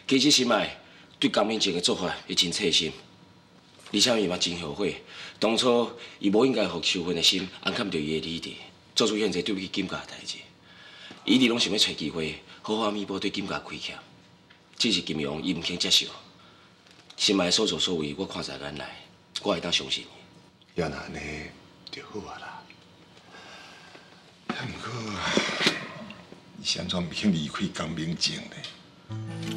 其实心爱对江明静的做法会真切心，而且伊嘛真后悔，当初伊无应该互求婚的心安砍着伊的理智，做出现在对不起金家的代志。伊直拢想要找机会好好弥补对金家亏欠，只是金庸伊毋肯接受。心爱所作所为，我看在眼内，我会当相信伊。要那安尼就好啊啦。毋过，你啥怎毋肯离开江明静呢？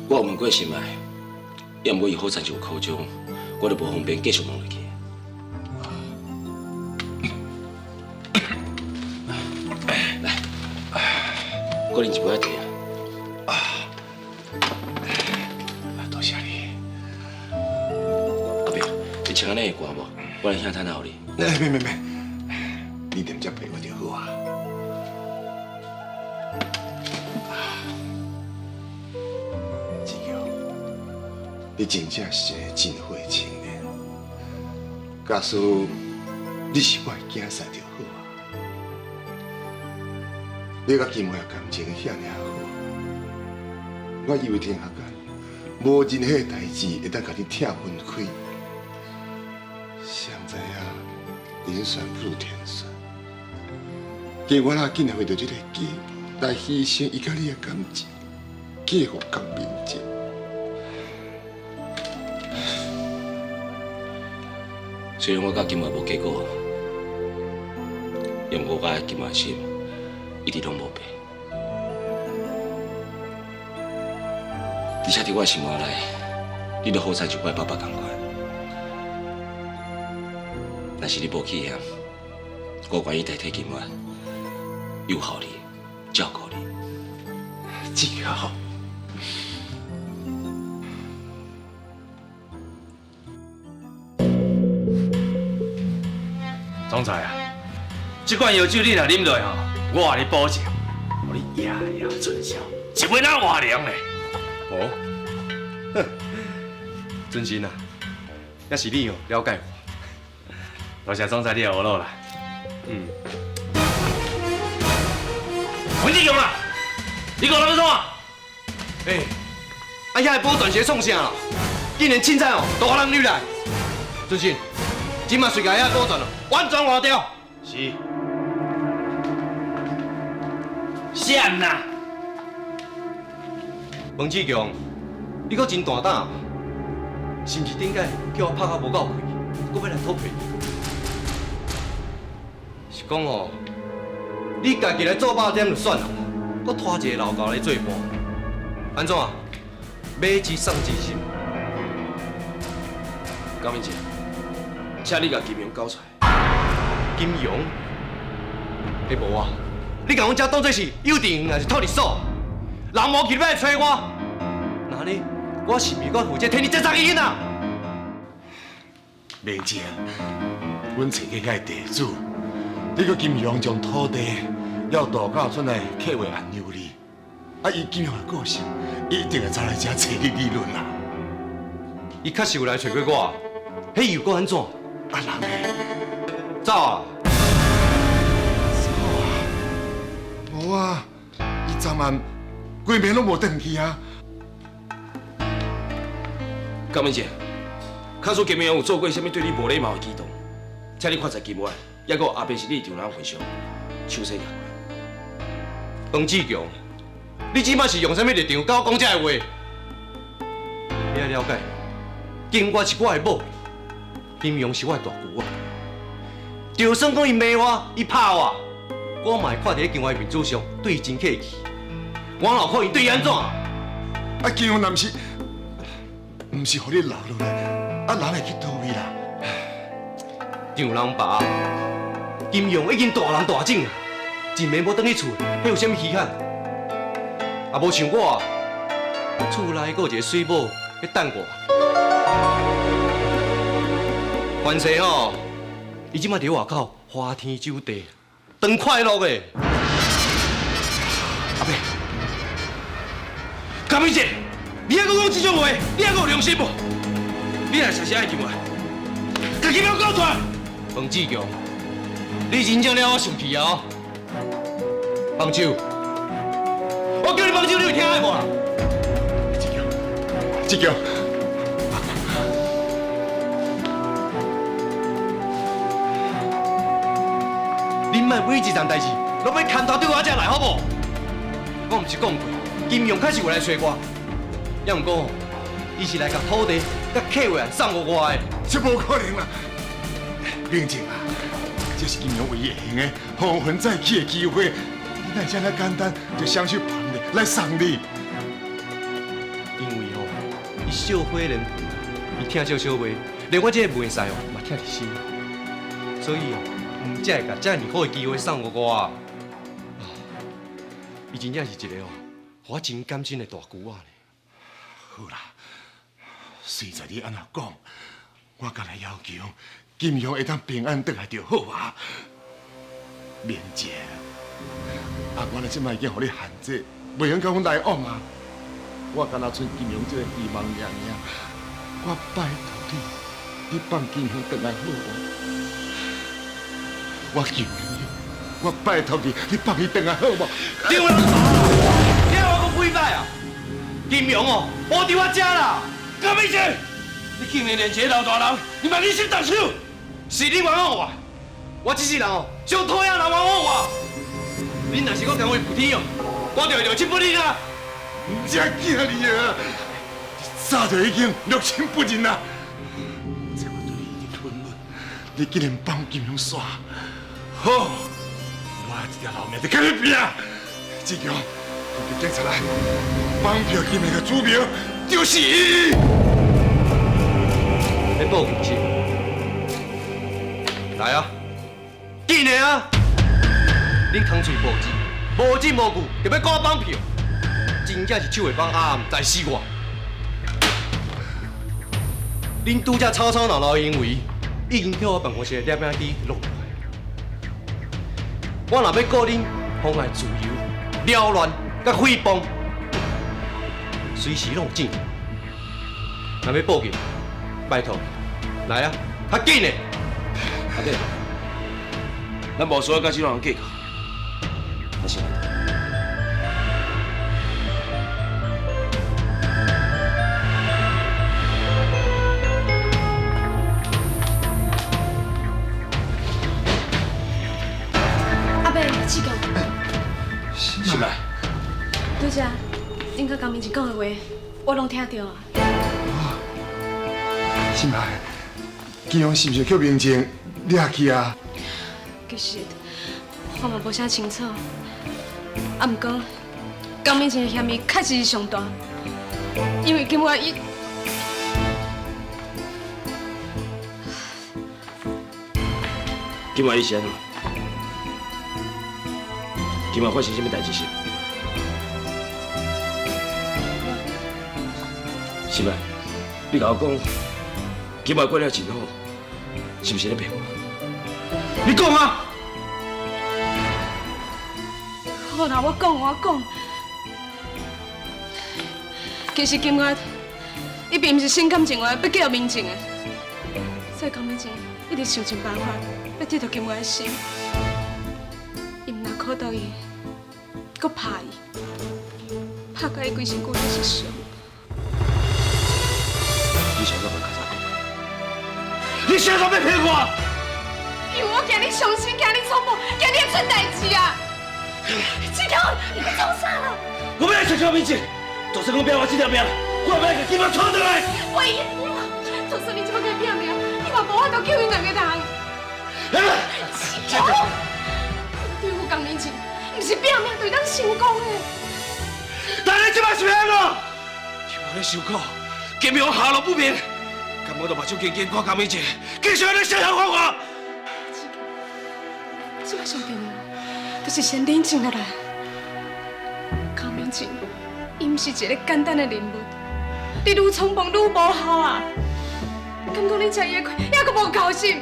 我有问过心爱，要毋过伊好惨就有考中，我就无方便继续问落去。来，我啉一杯茶。多谢你。阿伯，你穿安尼会寒无？我来向探讨你。没，你踮遮陪我就好啊。志尧，你真正是一个真好的青年。假使你是我的囝婿就好啊。你甲金花感情遐尔好，我以为天下间无任何代志会当甲你拆分开。谁知影人算不如天算，结果我竟然为着这个家来牺牲伊甲你的感情，嫁予江明静。虽然我甲金华无结果，但我甲金华心一直拢无变。而且伫我心肝内，你都好像就我爸爸同款。若是你无去嫌，我愿意代替金华，友好你，照顾你。志尧，总裁啊，这款药酒你若啉落吼，我甲你保证，互你夜夜春宵，一杯那活凉嘞。哦，哼，真心啊，要是你哦了解我。多谢总裁你的学路啦。文志勇啊，你讲哪要创啊？啊遐个保全是创啥啦？竟然凊彩哦，都我人女来。真心，今麦随家遐保全哦，完全换掉。是。啥呐？王志强，你阁真大胆，是毋是顶摆叫我拍到无够开，阁要来讨赔？是讲哦，你家己来做饱点就算了，阁拖一个老高来做伴，安怎？买之送之心。高明姐，请你甲金庸交出来。金庸？无啊！你甲阮遮当作是幼稚园还是托儿所？人无去要来找我，那呢？我是咪我负责替你接责任啊？明静，阮找去个地主，你个金庸将土地要大搞出来，客为安由你。啊，伊金庸的个性，一定会走来遮找你理论啦。伊确实有来找过我，迄又搁安怎？啊，人呢？走啊！无啊，伊昨晚规暝拢无转去啊。高明姐，假使金明有做过什么对你无礼貌的举动，请你看在金外，也搁后壁是立场人会上，手势夹过。王志强，你即摆是用什么立场甲我讲这个话？你要了解，金月是我的某，金庸是我的大舅啊。就算讲伊骂我，伊拍我，我嘛会看在金月面子上对伊真客气。我老可以对伊安怎？啊，金庸若毋是互你留落来，啊，人会去倒位啦？丈人爸，金庸已经大人大种啊，真免要转去厝，迄有啥物稀罕？啊，无像我，厝内阁有一个水某在等我。关系吼，伊即摆伫外口花天酒地，当快乐的。阿伯，高明姐，你还阁讲这种话，你还阁有良心无？你若实是爱金我，家己要讲出来。王志强，你真正了我生气啊！放手！我叫你放手，你有听的无啦？志强，志强，恁莫每一件代志，拢要牵头对我遮来，好无？我毋是讲过，金庸开始会来找我，也毋过，伊是来甲土地、甲客户送互我的。这无可能啦！冷静啊，这是金庸唯一会用的红魂再起的机会，你哪这么简单就相信旁人来送你？因为伊小伙人，伊听少少话，连我这个袂使嘛听伫心，所以毋才会甲遮尔好的机会送互我。伊真正是一个我真感情的大姑仔呢。好啦，随在你安怎讲，我甲来要求金庸会当平安回来就好啊。连姐，我来即摆已经互你限制，袂用甲阮来往啊。我敢若剩金庸这个希望尔尔，我拜托你放金庸回来好无？我求你，我拜托你放伊回来好无？对啦，听我讲几摆啊！金庸哦，无伫我遮啦。高明姐，你竟然连这个老大人，你把你心动手？是你冤枉我，我这世人哦，上讨厌人冤枉我。恁若是搁讲话不听哦，我就会六亲不认啊！唔只惊你啊！早就已经六亲不认啦。这我对你已经吞论，你竟然帮金庸耍，好，我这条老命就跟你拼！志强，你叫警察来，绑票金那个主谋就是伊。要报警是？来啊，紧的啊！你通嘴无止，无止无据，就要赶我绑票，真正是手会绑啊，在死我！恁拄则吵吵闹闹的行为，已经叫我办公室的摄影机录落来。我若要告恁妨碍自由、扰乱、甲诽谤，随时拢有证据。若要报警，拜托，来啊，较紧的！阿弟，咱无需要甲这种人计较，咱先来谈。阿伯，志强，是吧？拄则恁甲江明一讲的话，我拢听到啊。心爱，金庸是不是叫明静掠去啊？其实我嘛无啥清楚，啊，毋过江明静的嫌疑确实是上大，因为今晚伊今晚伊是安怎？今晚发生什么代志是？是吧？你甲我讲，今晚过了真好，是不是咧骗我？你讲啊！好啦，我讲。其实今晚伊并毋是心甘情愿要叫明静的，所以江明静一直想尽办法要得到今晚的心。伊毋但考到伊，搁拍伊，拍到伊规身躯拢是伤。你想要我干啥？你想要要骗我？因为我惊你伤心，惊你错误，惊你出代志啊！志强，你去做啥了？我要来找高明姐，就算我拼我这条命，我也要给金马闯回来。喂，就算你这么个拼命，你嘛无法度救因两个人。志强，对付江明静，不是拼命就当成功的。但你这摆是要安怎？像我咧受苦，金庸下落不明，甘我就目睭紧紧看高明姐，继续咧想想我。这摆上重要，就是先冷静落来。江明静，伊毋是一个简单的人物，你愈冲动愈无效啊！感觉你吃伊的亏，还阁无高兴。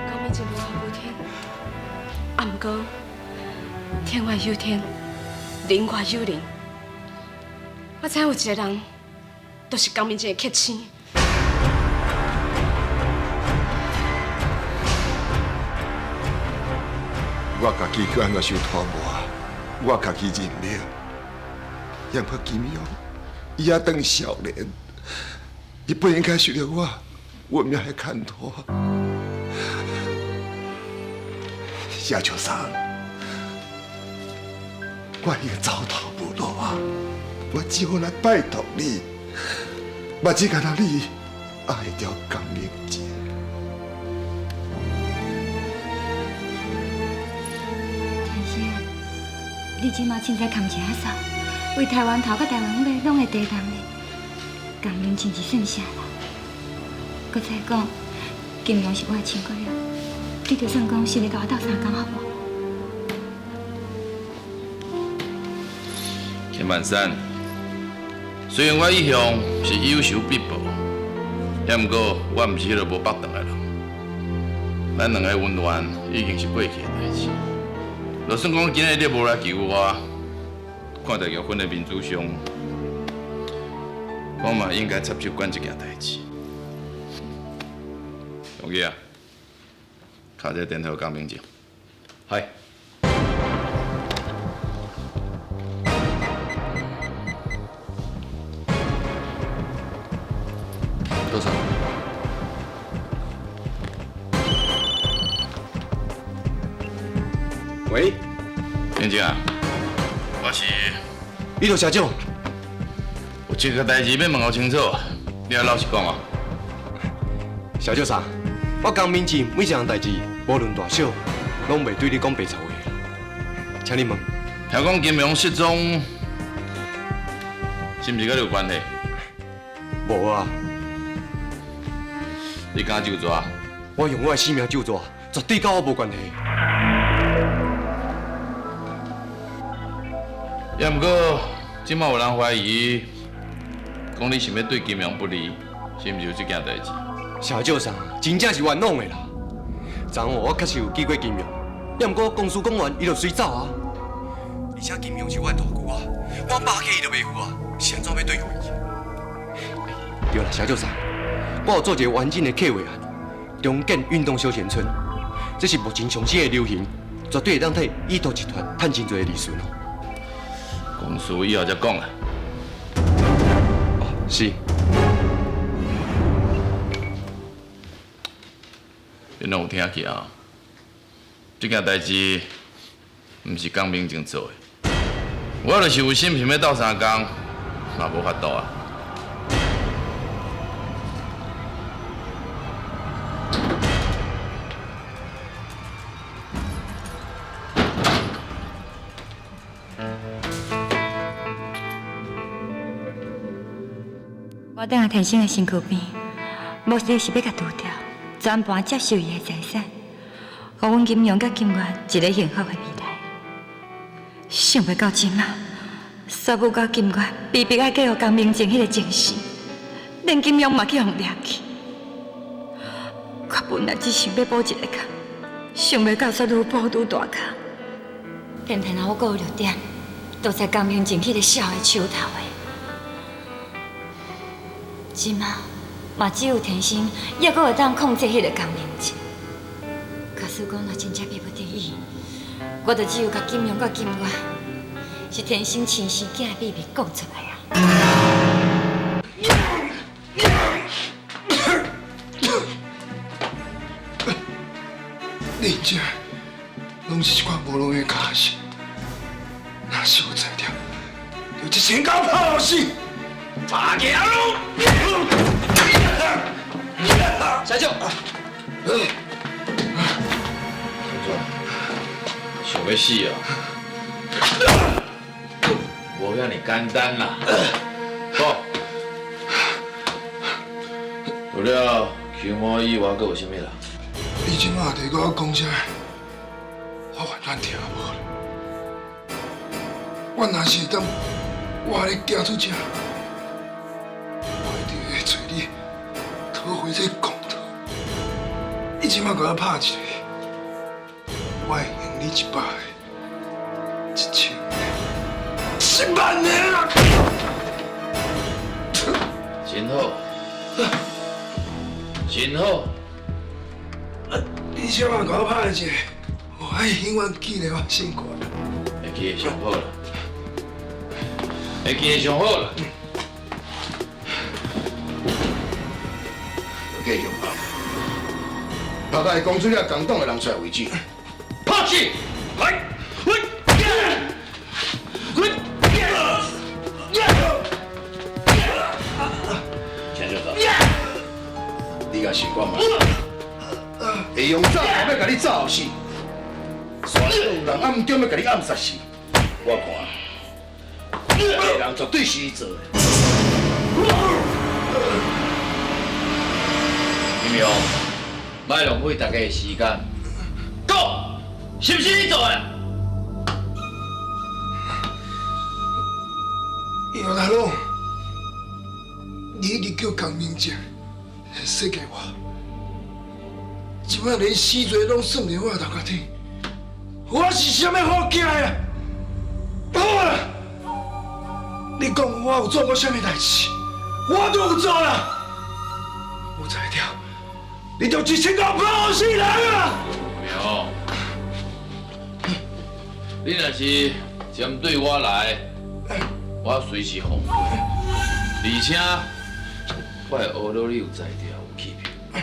江明静无法无天，啊毋过天外有天，人外有人。我知有一个人，就是江明静的客星。我家己去安怎受拖磨，我家己认了。也怕金庸，伊也当少年，伊不应该受到我运命的牵拖。谢秋生，我已经走投无路啊！我只好来拜托你，嘛只干那你爱着江明姐。天星，你即马凊彩扛一下扫，为台湾头甲台湾尾拢会地动的，江明真是算啥啦？搁再讲，金庸是我的亲哥俩，你就算讲是来甲我斗相共好无？田万山，虽然我一向是有仇必报，也毋过我毋是迄个无北顿的人。咱两个恩怨已经是过去的代志。就算讲今日你无来救我，看到玉芬的面子上，我嘛应该插手管这件代志。同意啊！敲这电话讲明情。系。多少？喂，明情啊，我是你着社长，有一个代志要问候清楚，你要老实讲哦。社长啥？我江明志每一项代志，无论大小，拢袂对你讲白话话。请你问，听讲金庸失踪，是毋是跟你有关系？无啊，你敢就抓？我用我的性命救抓，绝对跟我无关系。也毋过，即马有人怀疑，讲你想要对金庸不利，是毋是有这件代志？社长啥，真正是冤枉的啦！昨昏我确实有见过金庸，也毋过公事讲完，伊就随走啊。而且金庸是我的大舅啊，我爸计伊就袂负啊，是安怎要对付伊？对啦，社长啥，我有做一个完整的客户案，中建运动休闲村，这是目前上新的流行，绝对会当替意图集团赚真侪的利润哦。公事以后再讲啦。哦，是。你拢有听去啊？这件代志，毋是江明正做的，我就是有心想要斗相共，嘛无法度啊。我等下天生的身躯边，目的是要甲除掉，全盘接受伊的财产，互阮金庸甲金元一个幸福的未来。想袂到今啊，煞母甲金元逼迫爱嫁互江明正迄个情事，连金庸嘛去互掠去。我本来只想要补一个坑，想袂到煞愈补愈大坑。偏偏啊，我阁有弱点，都在江明正迄个小的手头的。即马嘛只有天生，也阁会当控制迄个江明正。假使讲若真正逼不得已，我就只有甲金庸甲金元是天生亲生囝的秘密讲出来啊！人这拢是一款无能的家事，若是有才调，就一身搞破死。八条路。社长，想要死啊？无遐尼简单啦。好，除了驱魔以外，阁有啥物啦？你即马提我讲啥？我完全听无了。我若是会当活你行出这，我一定会找你讨回这公道。你即马甲我拍一个，我会还你100个、1000个、10000个啦！真好，真好。你即马甲我拍一个，我我永远记得我心肝。会记得上好啦，会记得上好啦。继续拍，拍到会讲出了共党的人出来为止。拍起，来，滚！钱小子，你甲想看嘛？会用炸弹要甲你炸死，山顶有人暗中要甲你暗杀死。我看，这个人绝对是你做的。明明，莫浪费大家的时间。讲，是不是你做的？杨大佬，你一直叫江明正说给我，即摆连死罪拢算在我头壳顶，我是啥物好囝啊？好啊！你讲我有做过啥物代志，我都有做啦。我才调，你就一千个好死人啊！明，你若是针对我来，我随时奉陪，而且我会学到你有才调、有气魄。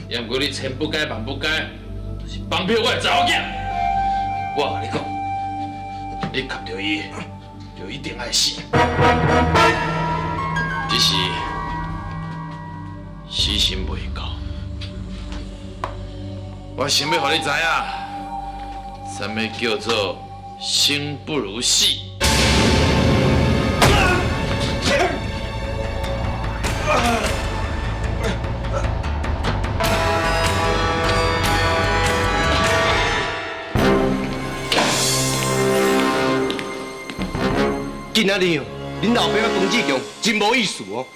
也毋过你千不该万不该，就是放票我的查某囝。我甲你讲，你夹着伊，就一定爱死。只是死心未够，我想要互你知影，什么叫做生不如死。今仔日哦，恁老爸甲冯志强真无意思哦。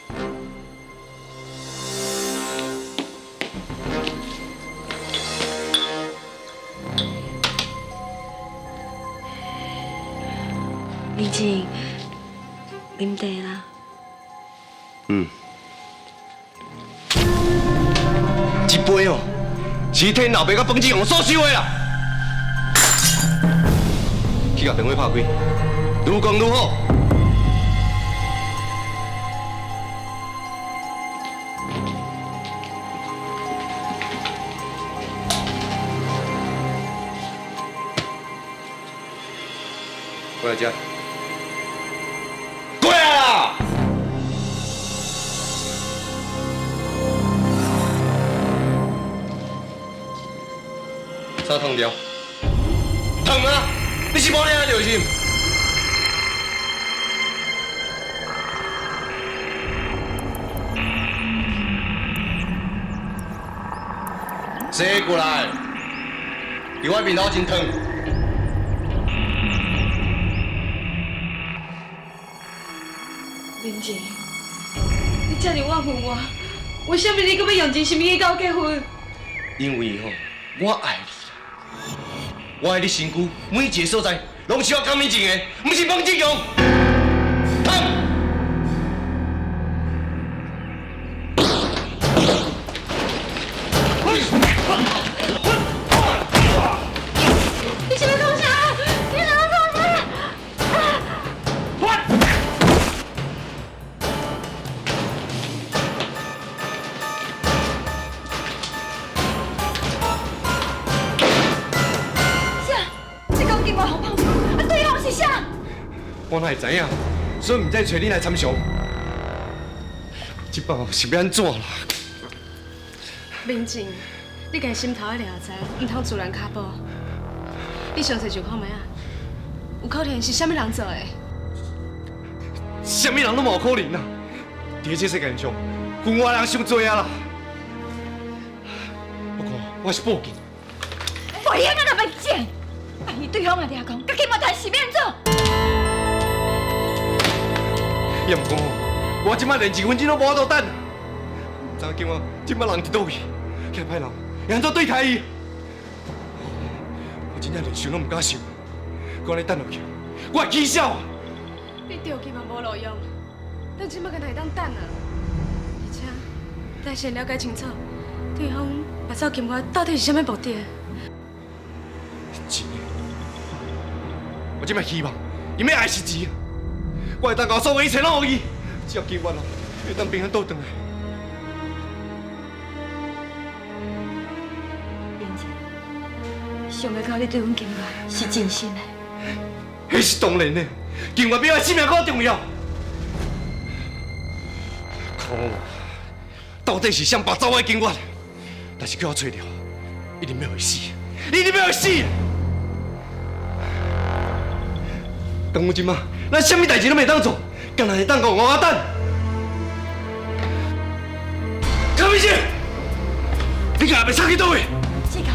明静，啉茶啦。一杯哦，是替老爸甲冯志强所收的啦。去甲电话拍开，愈讲愈好。过来吃。过来啦！啥烫掉？烫啊！你是无领着是？坐过来，伫我面头真烫。林静，你这么怨恨我，为什么你搁要用真心意甲我结婚？因为吼，我爱你啦，我爱你身躯每一个所在，拢是我江明静的，不是冯志强。烫！你是要讲啥？你哪要讲啥？我哪会知影？所以唔知找你来参详。这摆是要安怎啦？明静，你家心头要了知，唔通自然卡步。你详细想看卖啊？有可能是啥物人做的？什么人都无可能啊！伫这世界上，分我人伤多啊啦！不过我是报警。不要那么贱！万一对方也掠讲，甲金毛谈是免做。也毋讲我即摆连一分钟都无法度等。唔知今仔即摆人伫倒位，遐歹人会安怎对待伊？我真正连想都唔敢想，我安尼等落去，我会起笑啊！你着急嘛无路用，咱即摆敢会当等啊？而且，咱先了解清楚，对方白走金瓜到底是啥物目的？钱的。我今摆希望伊要爱是钱，我会当把所有一切拢予伊，只要金元会当平安倒转来。玲姐，想要到你对阮金元是真心的。迄是当然的，金元比我性命更重要。可恶，到底是谁拔走我的金元？但是叫我找到，一定要会死，一定要会死！当我今仔，咱什么代志都袂当做，干那会当讲我等？柯明星，你今日要插去倒位？志高，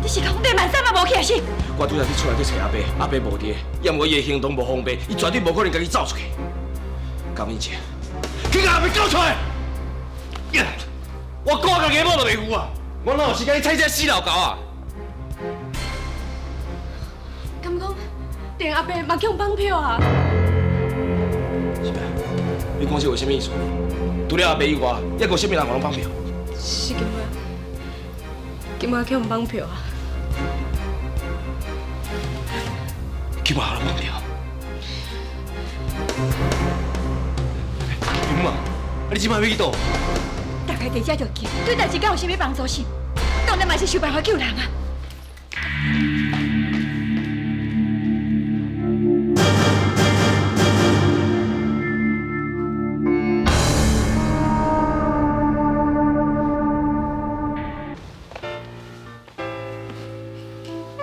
你是讲你万三嘛无去是？我拄才去厝内底找阿伯，阿伯无伫，要毋伊的行动无方便，伊绝对无可能家己走出去。江敏姐，去甲阿伯救出来！我顾家己某都袂赴啊！我哪有时间去踩这死老狗啊？敢讲，连阿伯嘛叫绑票啊？是啊，你讲这有啥物意思？除了阿伯以外，还有啥物人互人绑票？是今晚叫人绑票啊？今晚互人绑票？金嘛，你今晚要去倒？大概在这就急，对代志敢有啥物帮助是？当然嘛是想办法救人啊！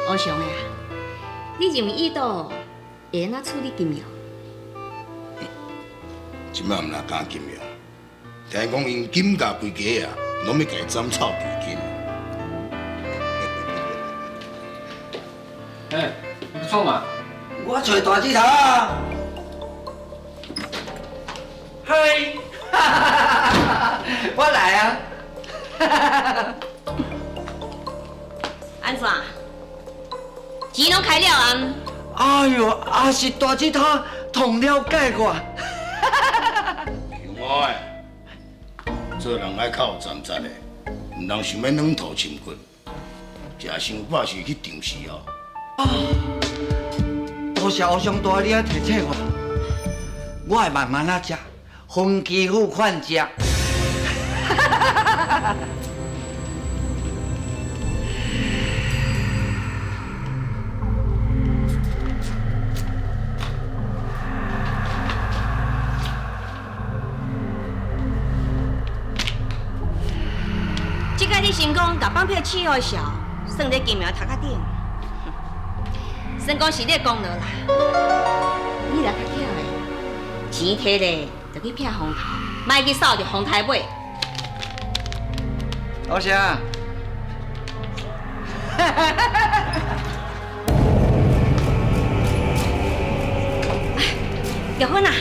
欧雄呀，你认为伊倒会安怎处理金苗？即摆毋若讲金苗，听讲因金家规家啊，拢要家斩草除根。哎，你不错嘛？我找大指头啊！嗨，我来啊！安怎？钱拢开了啊？哎呦，也是大指头同了解我。我诶，做人爱较有站责的，毋通想要软土深骨，食伤饱是去场时哦。多谢欧兄大你啊提醒我会慢慢啊食，分期付款食。即个你成功甲绑票起好笑，算你金苗头壳顶，算讲是你的功劳啦。你若较巧的，钱摕咧就去骗风头，莫去扫着风台尾。欧兄，玉芬啊，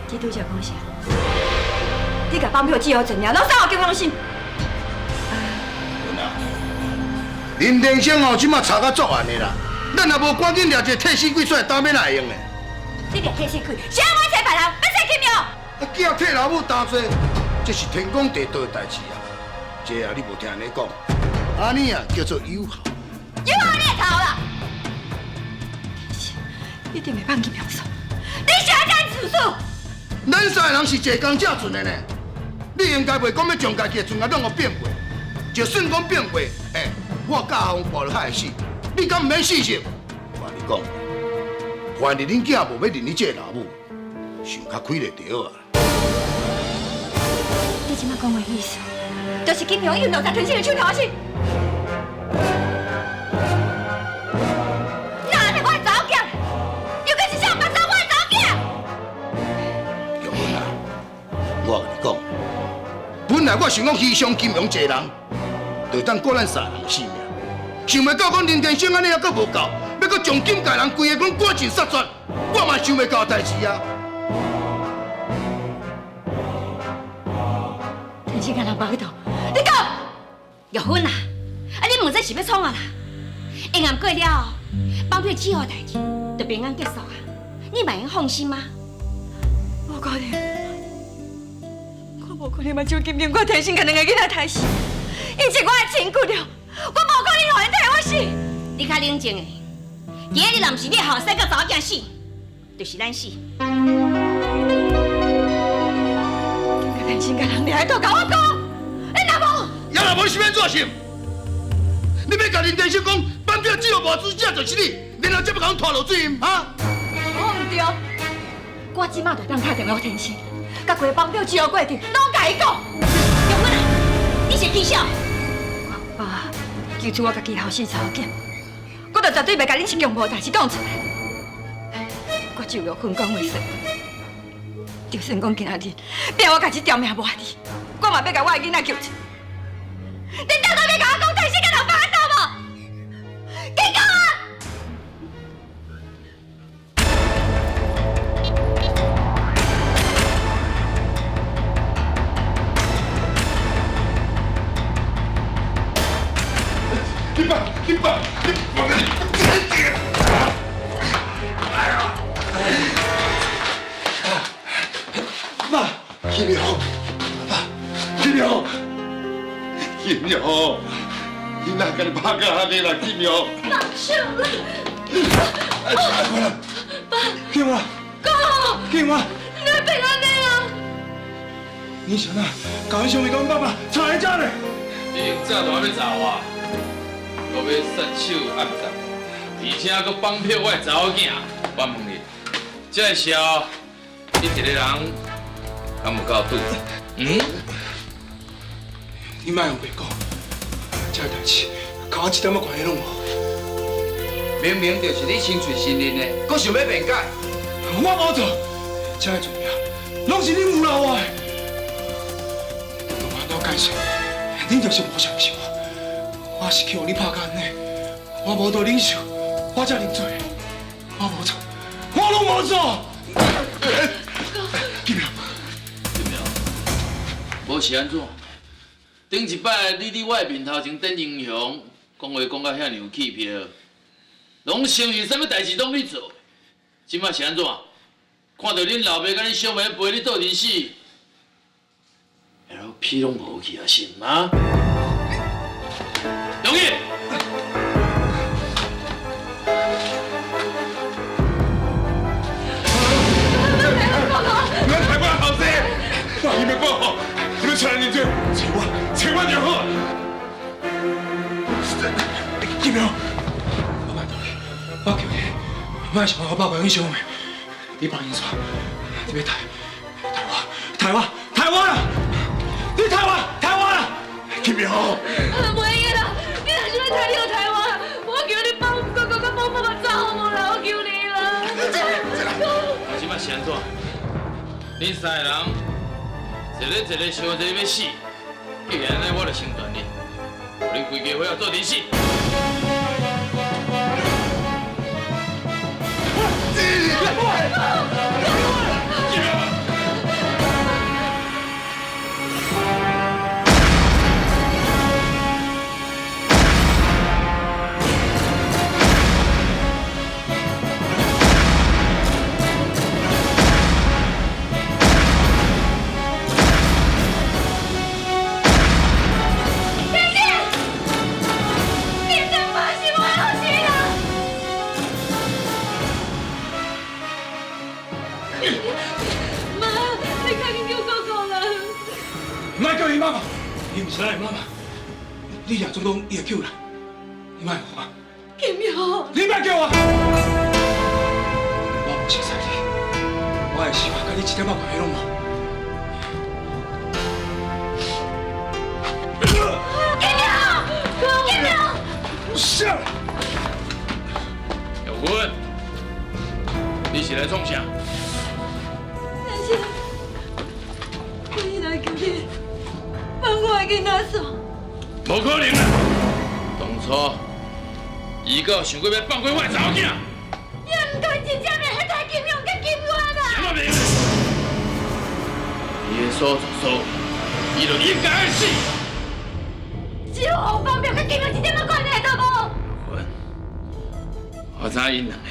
这拄则讲啥？你甲绑票记好怎样？拢啥有叫我信？文啊，林天生哦，即马查到作案的啦，咱若无赶紧抓一个替死鬼出来，打咩哪会用呢？你掠替死鬼，谁要我找别人？要找金苗？啊，叫替老母担罪，这是天公地道的代志啊！这啊，你无听人讲，安尼啊叫做友好。有好你也逃啦！一定会放金苗手，你想干自首？咱三个人是坐工正准的呢，你应该袂讲要将家己的船啊弄互变过，就算讲变过，我驾风跋落海死，你敢毋免死心？我跟你讲，凡是恁囝无要认你这个老母，想较开就对啊。你即马讲的意思，就是金苗用落在天生的手头是？那安尼我会走囝，又该是啥白走我会走囝？玉文啊，我跟你讲，本来我想讲牺牲金庸一个人，就当顾咱三人性命，想袂到讲林天生安尼还阁无够，要阁将金家人规个讲赶尽杀绝，我嘛想袂到代志啊！天生个人绑头，你讲？玉芬啊，你问这是要创啊啦？下暗过了，绑票起好代志就平安结束啊！你嘛用放心吗？无可能，我无可能嘛将金金我天生个两个囡仔杀死，伊是我的亲骨了，我无可能让人替我我死！你较冷静的，今日若不是你后生甲查某囝死，就是咱死。天心甲人掠倒，甲我讲，你若无，也若无是要做甚？你要甲林天生讲，班表只有无主者就是你，然后才要甲阮拖落水啊？我唔对，我即马就当打电话天心，甲规帮表只有过程，拢甲伊讲。玉芬啊，你是气笑？爸，求出我家己后生查某囝，我就绝对袂甲恁亲强无代志讲出来。我只有玉芬讲话说，就算讲今仔日变我家己条命无害哩，我嘛要甲我的囡仔救出。你当然要甲我讲天心甲人放在倒无？紧讲啊！你爸，爸，金苗，爸，金苗，你哪甲你拍到安尼啦，金苗？放手啦！爸，金苗，哥，金苗，你要变安尼啊？你想哪？搞阮兄弟跟爸爸吵来架嘞？你早就要查我，我要杀手暗杀，而且还佫绑票我的查某囝。我问你，这个时候你一个人敢有够赌？你莫用白讲，这代志甲我一点仔关系拢无。明明就是你亲嘴承认的，佫想要辩解。我无做，这个罪名拢是你诬赖我的。我都解释，恁就是无相信我。我是去互你拍到安尼，我无得忍受，我才认罪。我无做，我拢无做。金苗，无是安怎？顶一摆你伫我的面头前等英雄，讲话讲到遐尼有气魄，拢承认啥物代志拢你做。即摆是安怎？看到恁老爸甲恁小妹陪你斗阵死，然后屁拢无去啊，是吗？容易。你们台湾好些，把你们报好，你们承认认罪，千万就好。金苗，我拜托你，我求你，莫想我爸爸跟小妹，你帮因煞，你要台湾啦！你台湾啦！金苗，袂用啦，你若想要台，你就台湾，我求你帮哥哥跟帮爸爸走好无啦，我求你啦！啊，即摆是安怎？恁三个人一个想着要死，既然安尼，我就成全你，互你规家伙要做阵死。妈，你赶紧叫哥哥啦！莫叫伊妈妈，伊唔是咱的妈妈，你也总讲伊会救人，你莫我，金苗，你莫叫我，我无熟悉你，我的生活甲你一点仔关系拢无。金苗，是。玉芬，你是来创啥？但是，我依然求你帮我的囡仔走。无可能啦！当初伊个想过要放过我的查某囝，也唔该真正要害太金勇甲金元啦！什么名？伊的所作所为，伊就应该爱死。只有红方表甲金勇一点仔关系都无。云，我知因两个，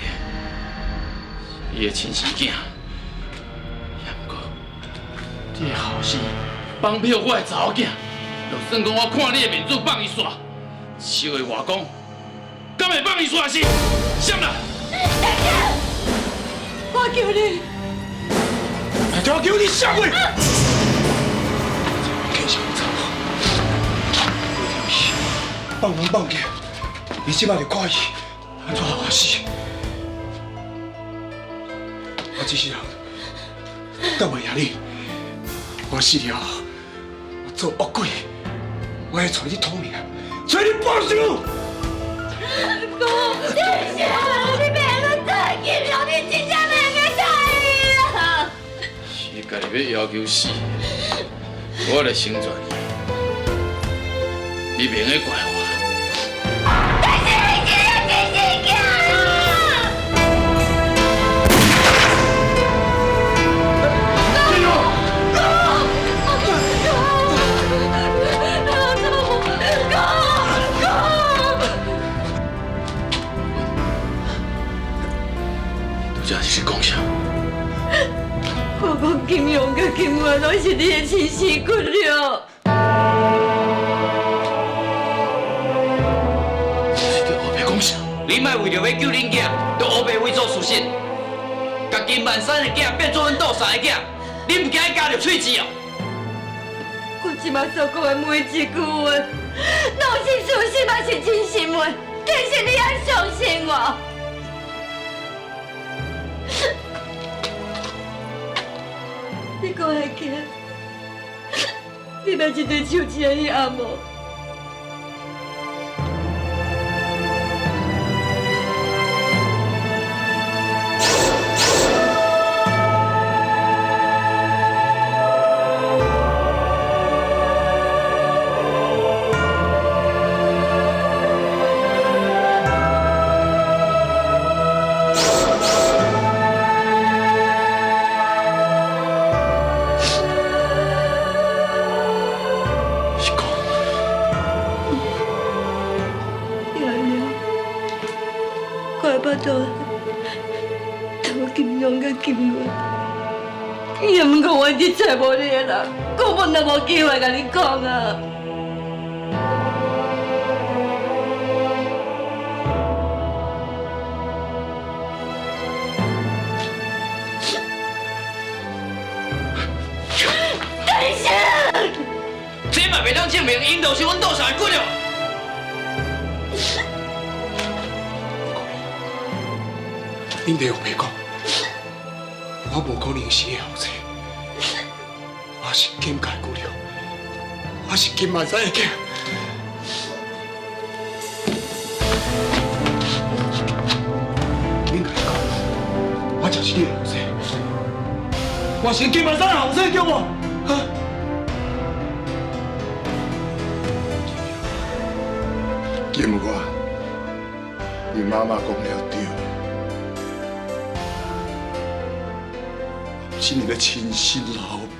伊的亲生囝，也毋过，你的后生绑票我的查某囝，就算讲我看你的面子放伊煞，手的外公，敢会放伊出来死？闪啦！我求你，我叫你闪开！继续走，这条戏放人放假，你即摆就看伊安怎活死。我这世人干嘛呀你？我死了后，我做恶鬼，我会找你讨命，找你报仇。哥，你别乱再见了，你真正袂个在意啊！是家己要求死，我来成全你，你免个怪我。这是讲啥？我讲金庸甲金元拢是你的亲生骨肉。是着后壁讲啥？你莫为着要救恁囝，就乌白伪造事实，甲金万山的囝变做阮倒三的囝，你唔惊伊加着喙齿哦？我即马所讲的每一句话，拢是事实，嘛是真心话，但是你要相信我。你讲会记？你若一对手指的迄阿嬷，金庸甲金元，也毋讲我一切无你的人，根本就无机会甲你讲啊！等下，这嘛袂当证明因就是阮倒三的骨肉。恁弟有白讲，我无可能是后者，我是金界骨肉，我是金万山的囝。恁甲伊讲，我就是你的后者，我是金万山的后者，对无？啊？金我，你妈妈讲了对。是你的亲生老爸。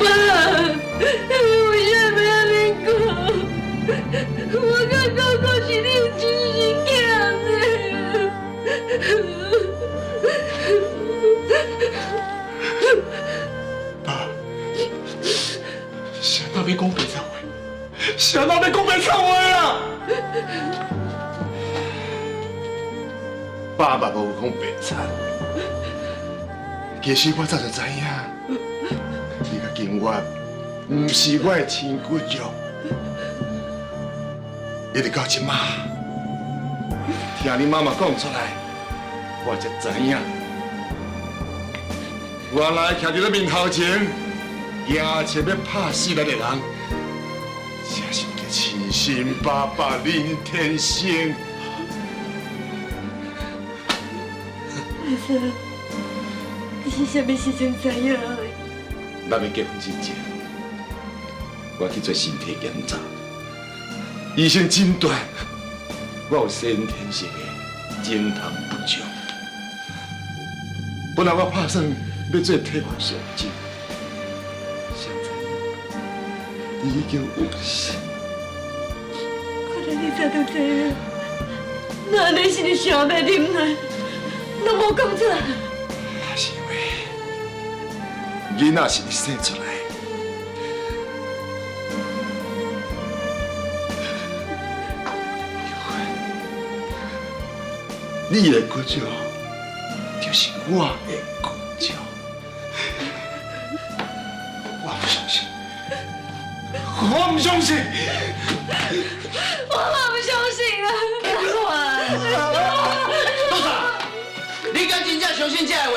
妈，为什么要你讲？我刚刚讲是你的亲生囝呢。爸。谁那要讲白惨话？谁那要讲白惨话啊？爸爸无讲白惨话，其实我早就知影，你甲金元唔是我的亲骨肉，一直到即马，听你妈妈讲出来，我才知影，原来徛伫咧面头前。硬切要拍死咱的人，这是你的亲生爸爸林天生。阿三，你是啥物时阵知影的？咱要结婚之前，我去做身体检查，医生诊断我有先天性的精糖不足。本来我打算要做体外受精。你已经有事，看来你早就知影，那安尼是你想要忍耐，拢无讲出来。是因为囡仔是你生出来的。你的骨照，就是我的骨照。我不相信，我不相信。我不相信啊！多少？你敢真正相信这个话？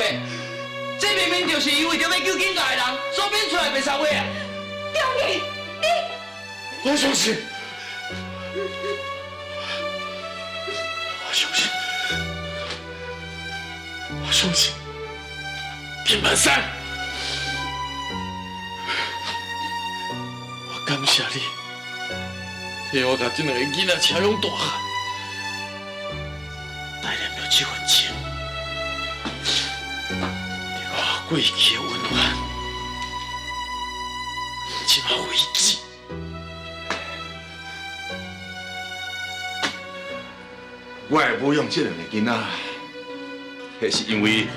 这明明就是伊为着要救警察的人所编出来的白话啊！中义，你我相信，我相信，我相信田满山。我感谢你，替我把这两个囡仔车养大汉，带念了这份情，替我过去的温暖，今嘛为止。我会母养这两个囡仔，那是因为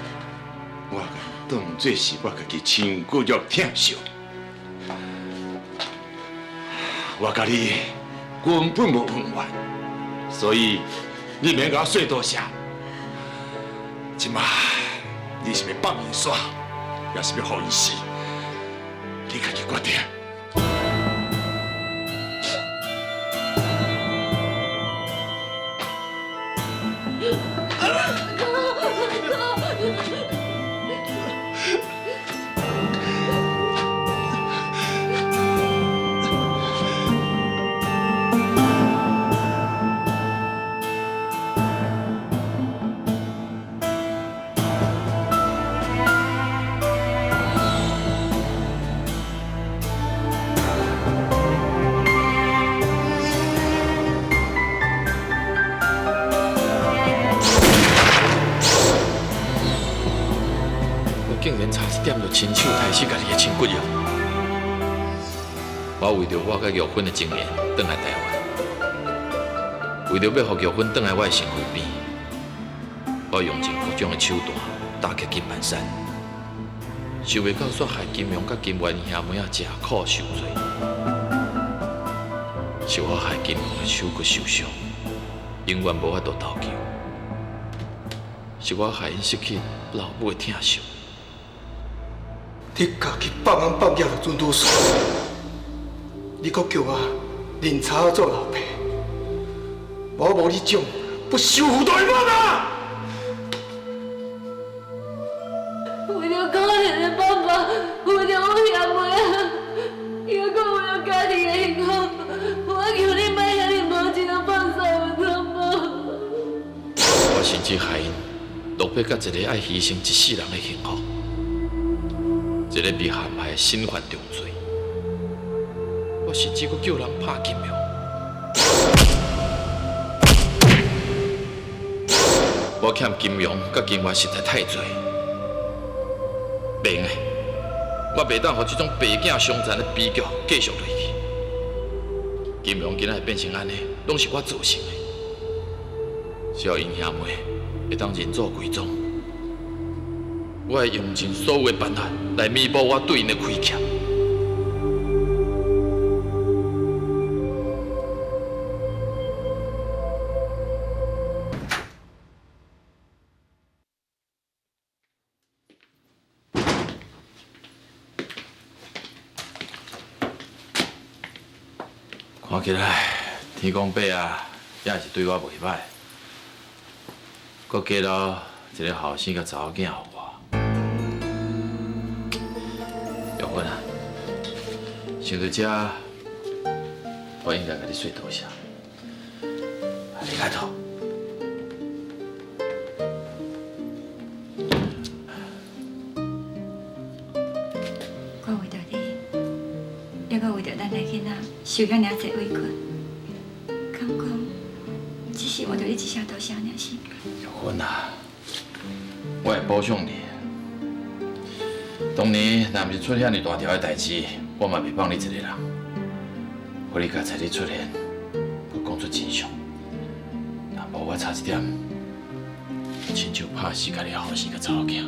我当作是我家己亲骨肉疼惜。我甲你根本无恩怨，所以你免甲我说多谢。即马你是要放伊煞，也是要予伊死，你家己决定。竟然差一点就亲手杀死家己的亲骨肉！我为着我甲玉芬的情缘，返来台湾，为着要互玉芬返来我的身躯边，我用尽各种的手段打击金万山，想袂到煞害金庸甲金元兄妹仔吃苦受罪，是我害金庸的手骨受伤，永远无法度逃救，是我害因失去老母的疼惜。你家己放眼放夜就准拄煞，你搁叫我认查做老爸，我无你种不修妇大人啊！为了可怜的爸爸，为了我兄妹啊，又搁为了家庭的幸福，我求你莫遐尼无情的放手，有好无？我甚至害因落魄甲一个爱牺牲一世人的幸福。一个被陷害身犯重罪，我甚至阁叫人拍金庸。我欠金庸甲金元实在太多，袂用的，我袂当互这种爸囝相残的悲剧继续落去。金庸今仔会变成安尼，拢是我造成的。只要因兄妹会当认祖归宗。我会用尽所有的办法来弥补我对因的亏欠。看起来天公伯啊，也是对我袂歹，搁加了一个后生甲查某囝予我。玉芬啊，想到这，我应该甲你说多谢。你开头。我为着你，也搁为着咱的囡仔受遐尔济委屈，敢讲只是换着你一声多谢尔是？玉芬啊，我会保障你。当年若毋是出遐尼大条的代志，我嘛袂放你一个人。互你家在你出现，我讲出真相。若无我差一点，亲手拍死家己后生甲查某囝。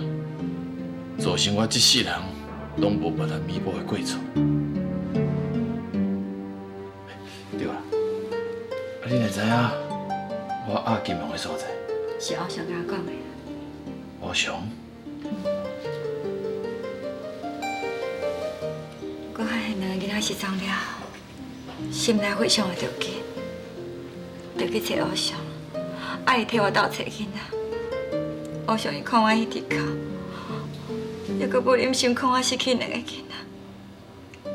造成我一世人拢无办法弥补的过错。对啦，你会知影我阿金龙的所在？是欧翔甲我讲的。欧翔？我和迄两个囡仔失踪了，心内非常的着急，就去找欧翔，伊替我斗找囡仔。欧翔伊看我迄直哭，又搁无忍心看我失去两个囡仔，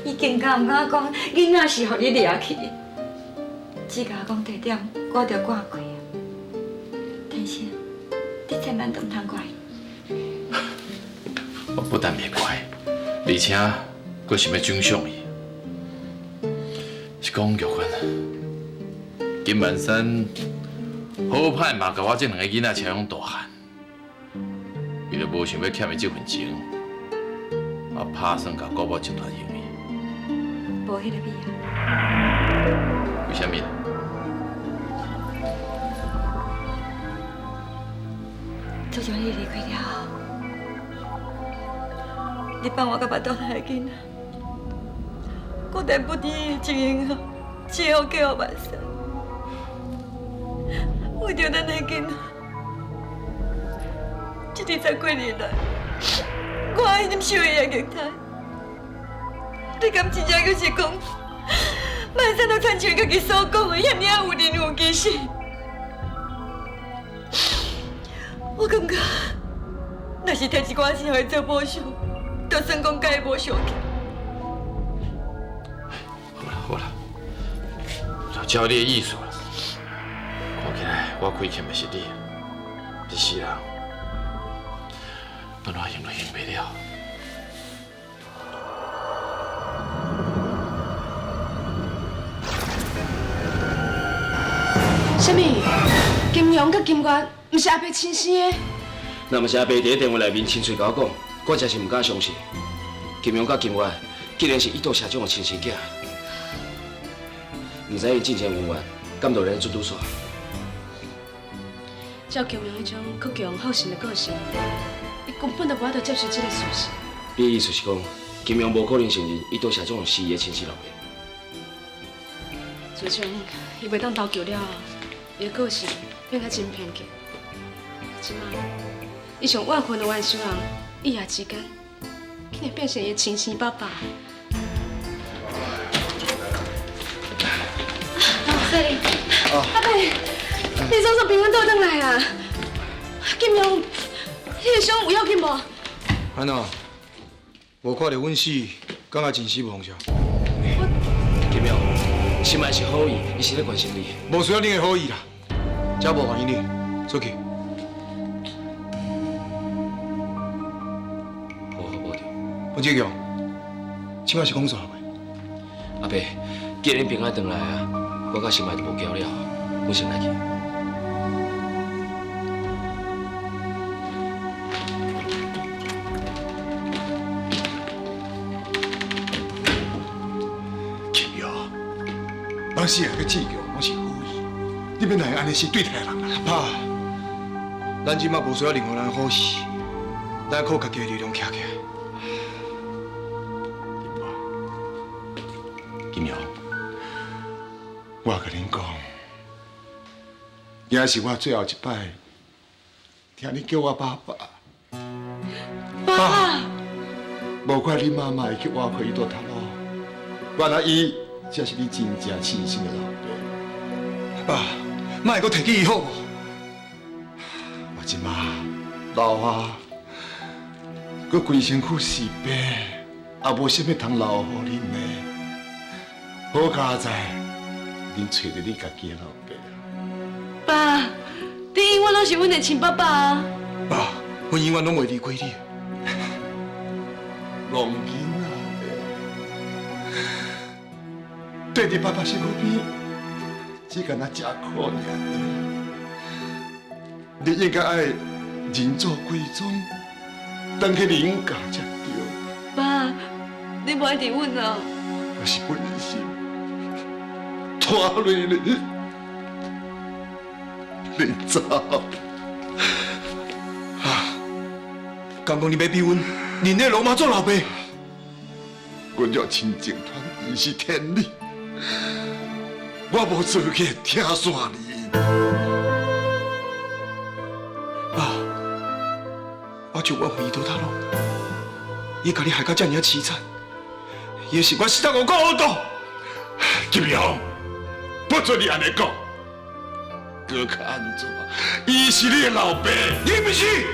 伊更加唔敢讲囡仔是互你掠去，只甲我讲地点，我着赶开啊。但是你千万都唔通怪伊。我不但袂怪，而且佫想要奖赏伊。是讲玉芬，金万山好歹嘛，甲我这两个囡仔车养大汉，伊就无想要欠伊这份情，啊，打算甲古堡集团用伊。无迄个必要。为什么？自从你离开了后，你放我甲巴肚内的囡仔，固定不离的情形后，只好叫我万山。为着咱的囡仔，这20几年来，我爱忍受伊的虐待。你敢真正就是讲，万山都亲像家己所讲的，遐尔有人有其事？我感觉，若是摕一寡钱来做补偿，就算讲甲伊无相欠。好啦，就照你的意思啦。看起来我亏欠的是你，一世人，我哪用都用袂了。什么？金庸甲金元毋是阿伯亲生的？那么是阿伯伫电话内面亲嘴甲我讲，我真是唔敢相信。金庸甲金元竟然是一刀社长的亲生囝，唔知伊进前有缘，敢就来做拄煞。照金庸迄种倔强好胜的个性，伊根本就无法度接受这个事实。你的意思是讲，金庸无可能承认一刀社长是伊的亲生老爸？自从伊袂当投球了后，伊的个性变甲真偏激。即马，伊上怨恨的冤仇人，一夜之间，竟然变成伊的亲生爸爸。小玲，阿伯，你总算平安倒转来啊！金庸，你的伤有要紧无？安怎？无看到阮死，感觉真死无方向。金庸，心内是好意，伊是咧关心你。无需要你的好意啦，这无原因你出去。好好保重。王志强，即摆是讲啥话？阿伯，既然平安回来啊，我甲心内就无交了，我先来去。奇妙，人死人个志强拢是好意，你免来安尼是对待人啊！爸，咱即摆无需要任何人好事，咱靠家己的力量徛起来。金瑶，我甲恁讲，今是我最后一摆听你叫我爸爸。爸，无怪你妈妈会去挖开伊大头路，原来伊才是你真正亲生的老爸。爸，莫会阁提起伊好无？我即马老啊，佮规身躯是病，也无啥物通留互恁的。好佳在，恁找着你家己的老爸。爸，你永远拢是阮的亲爸爸啊！爸，阮永远拢袂离开你。戆囡仔的，跟伫爸爸身躯边，只干那吃苦尔。你应该爱人做归宗，当去人家才对。爸，你无爱伫阮啊！我是不忍心拖累你走。敢讲你要逼阮认那罗妈做老爸？阮要亲情团伊是天理，我无做去听煞你。爸，我就冤枉伊倒塔路，伊甲你害到遮尔凄惨，也是我失当我讲好多。金阳，不准你安尼讲，哥可安怎？伊是你的老爸，你不是。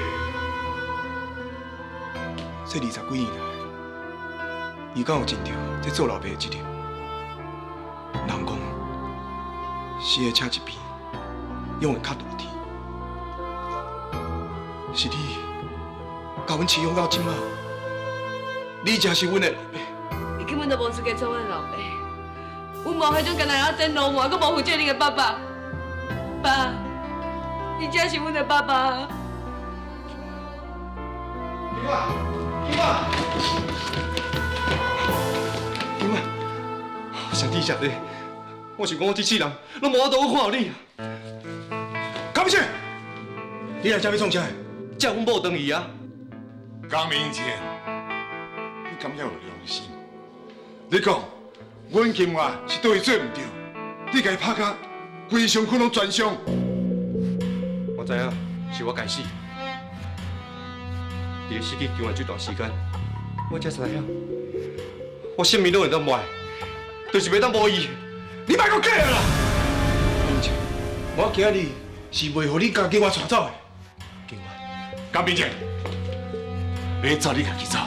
这20几年来，伊敢有尽到这做老爸的责任？人讲，死的车一边，永会较大天。是你甲阮饲养到今仔，你才是阮的老爸。你根本就无资格做阮老爸。阮无迄种干那要争龙王，佮无负责任的爸爸。爸，你才是阮的爸爸。金华，金华，金华，上帝下帝，我是讲我这世人，拢无法度看到你啊！江明庆，你来这要创啥？叫阮某等伊啊！江明庆，你敢要有良心？你讲，阮金华是对伊做唔对，你甲伊拍甲规身躯拢全伤。我知影是我该死。伫失去金华这段时间，我才知影，我性命都会当卖，就是要当无伊。你莫搁假啦！明庆，我今日是袂互你家金华带走的。金华，江明庆，要走你家己走，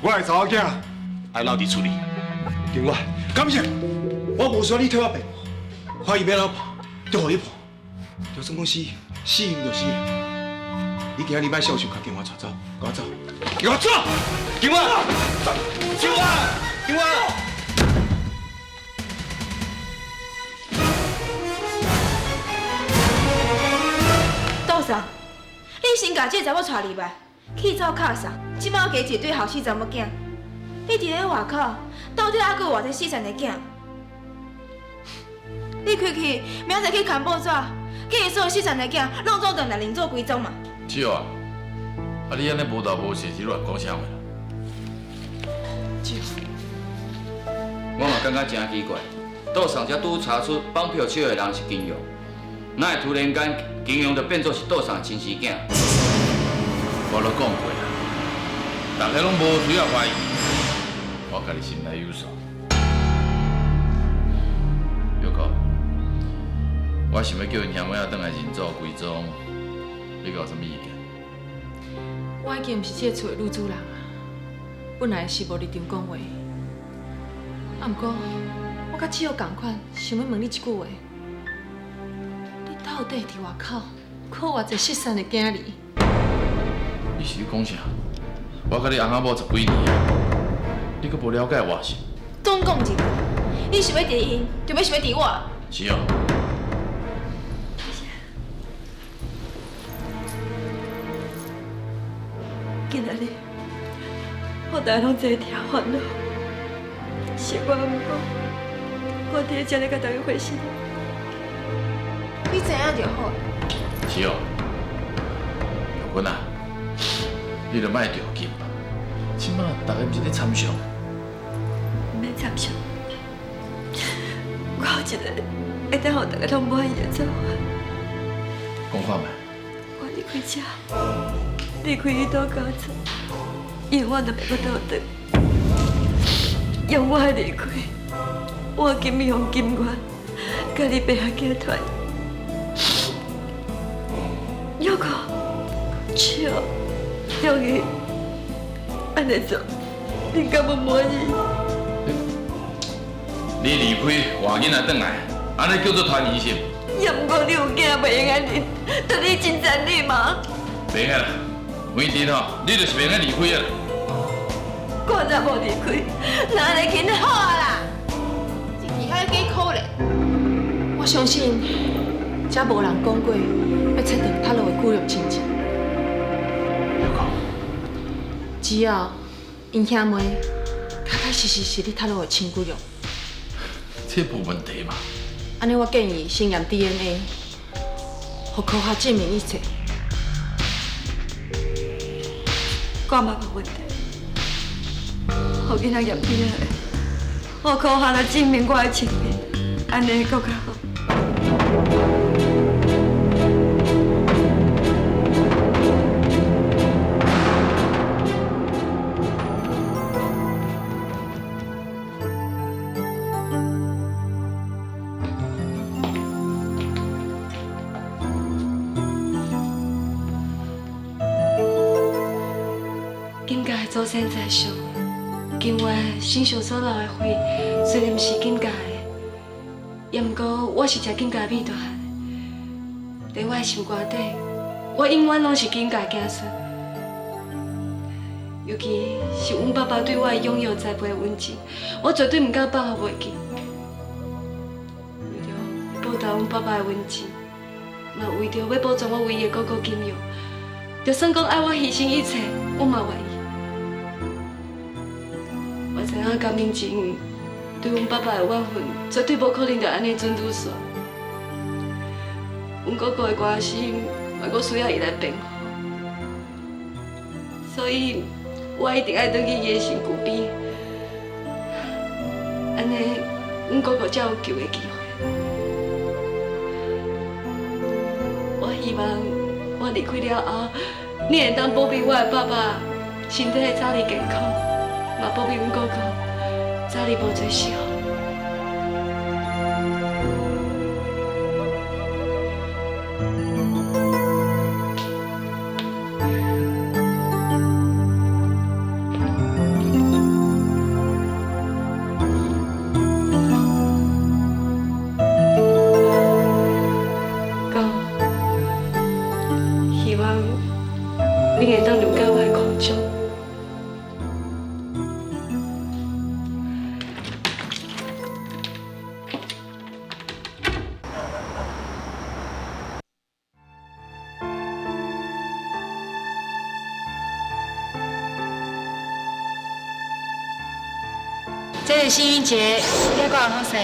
我的查某囝爱留伫厝里。金华，江明庆，我无需要你替我辩护，看伊要哪判，就互伊判。就算讲死，死毋就死。你今日莫小心，甲金华带走，跟我走。给我走！金华，金华，金华。杜嫂，你先甲这查某带入来，去走卡啥？即摆我加一对后生查某囝，你伫咧外口，到底还阁有偌济细残的囝？你开去，明仔去看报纸，叫伊所有细残的囝拢总转来另做归宗嘛？是啊，你安尼无道无势，是乱讲啥话啦？我嘛感觉真奇怪，岛上才拄查出绑票手的人是金庸，哪会突然间金庸就变作是岛上的亲生囝？我都讲过啊，大家拢无需要怀疑，我家己心内有数。又讲，我想要叫因兄妹仔转来认祖归宗，你有什么意见？我已经毋是这厝的女主人啊，本来是无立场讲话。啊，毋过我甲姊友同款，想要问你一句话：你到底伫外口靠偌济失散的囝儿？你是讲啥？我甲你翁仔某10几年啊，你阁无了解我是？总讲一句，你想要伫因，就要想要伫我。是哦。今仔日我大拢坐听烦恼，是我毋过，我伫遮咧甲大家回信。你知影就好。是哦。玉君啊，你著莫着急吧。即摆大家毋是咧参详。毋免参详，我有一个会当互大家拢满意的做法。讲看觅。我离开遮，离开伊岛家厝，永远都袂搁倒转，永远离开。我金阳金元，甲你爸阿囝团，又个笑，用伊安尼做，你敢无满意？你离开换囡仔转来，安尼叫做团圆是？也毋过你有囝袂用安尼，对你真残忍吗？袂用啦，每天吼，你就是袂用离开啊。我才无离开，哪会紧好啊啦？一期还几可怜。我相信，才无人讲过要切断塔罗的骨肉亲情。只要因兄妹踏踏实实是你塔罗的亲骨肉，这无问题嘛。安尼我建议先验 DNA， 互科学证明一切。我嘛无问题。互囡仔验起来，我靠下来证明我的清白，安尼会更较好。金家的祖先在上，今晚身上所流的血，虽然毋是金家的，也毋过我是食金家米大汉。在我的心肝底，我永远拢是金家的子孙。尤其是阮爸爸对我的养育栽培的温情，我绝对毋敢放下袂记。为着报答阮爸爸的温情，嘛为着要保全我唯一的哥哥金勇，就算讲爱我牺牲一切，我嘛愿意。我知影江明静对阮爸爸的怨恨，绝对无可能就安尼准拄煞。阮哥哥的关心，嘛阁需要伊来辩护，所以我一定爱转去伊的身躯边，安尼阮哥哥才有救的机会。我希望我离开了后，你会当保庇我的爸爸身体早日健康。嘛保庇阮哥哥早日无做事后。哥，希望你会当了解我的苦衷。这是幸运节，你个人好势，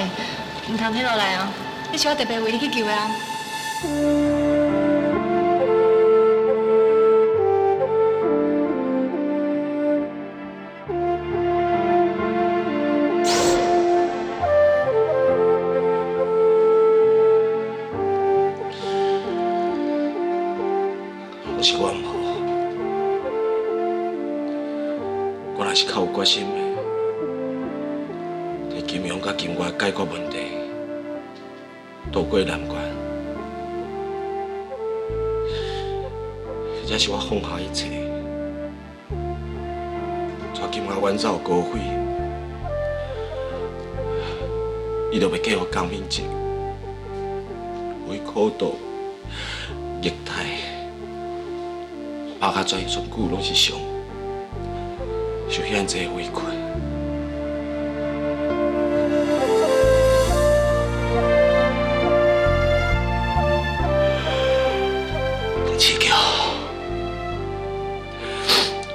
唔通退落来哦。这是我特别为你去求的啊。我是我唔好，我若是较有决心的。金庸甲金月解决问题，渡过难关，或者是我放下一切，带金月远走高飞，伊就袂嫁予江明静，为苦毒、虐待，爸甲转一阵久拢是伤，受遐济委屈。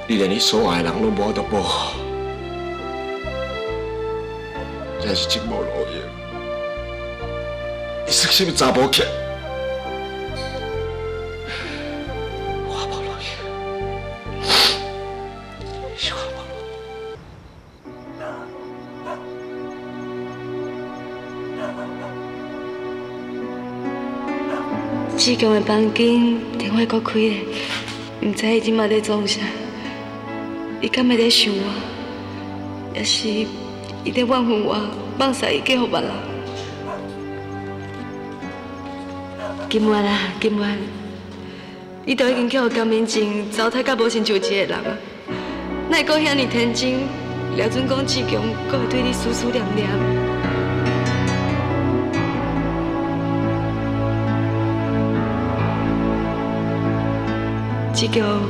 你连你所爱的人拢无得保护，真是真无路用。你是什么查甫囝？我无路用，是我无路用。志强的房间电话搁开咧，毋知伊即马在做啥。伊敢会在想我，也是伊在怨恨我放弃伊嫁予别人。金月啊，金月，你都已经叫江明静糟蹋甲无亲像一个人啊，哪会阁遐尼天真，了准讲志强阁会对你思思念念？志强。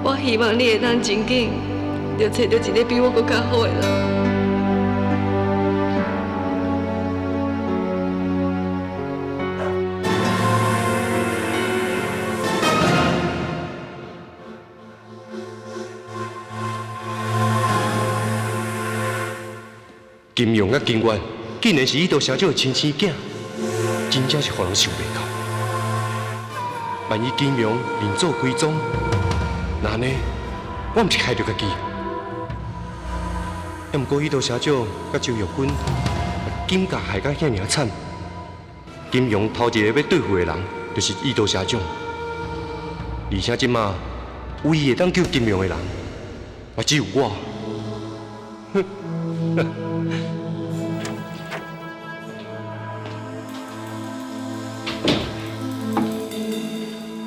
我希望你会当真紧，就找到一个比我更较好的人。金庸甲金元竟然是伊道城长的亲生囝，真正是让人想袂到。万一金庸另作归宗，那安尼，我毋是害着家己。要毋过宇多社长甲周玉君金甲害甲遐尔惨，金庸头一个要对付的人就是宇多社长，而且即马唯一会当救金庸的人，也只有我。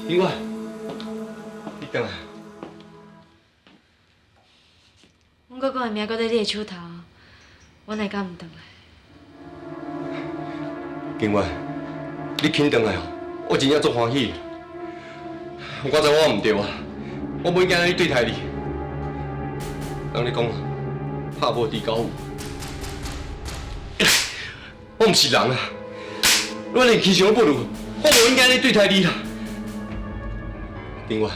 林冠，你回来。阮哥哥的命搁在你的手头，我哪敢唔回来？景元，你肯回来哦，我真正足欢喜。我知我唔对啊，我不应该安尼对待你。人咧讲，拍无地高有，我唔是人啊！我连气象都不如，我无应该安尼对待你啦。景元，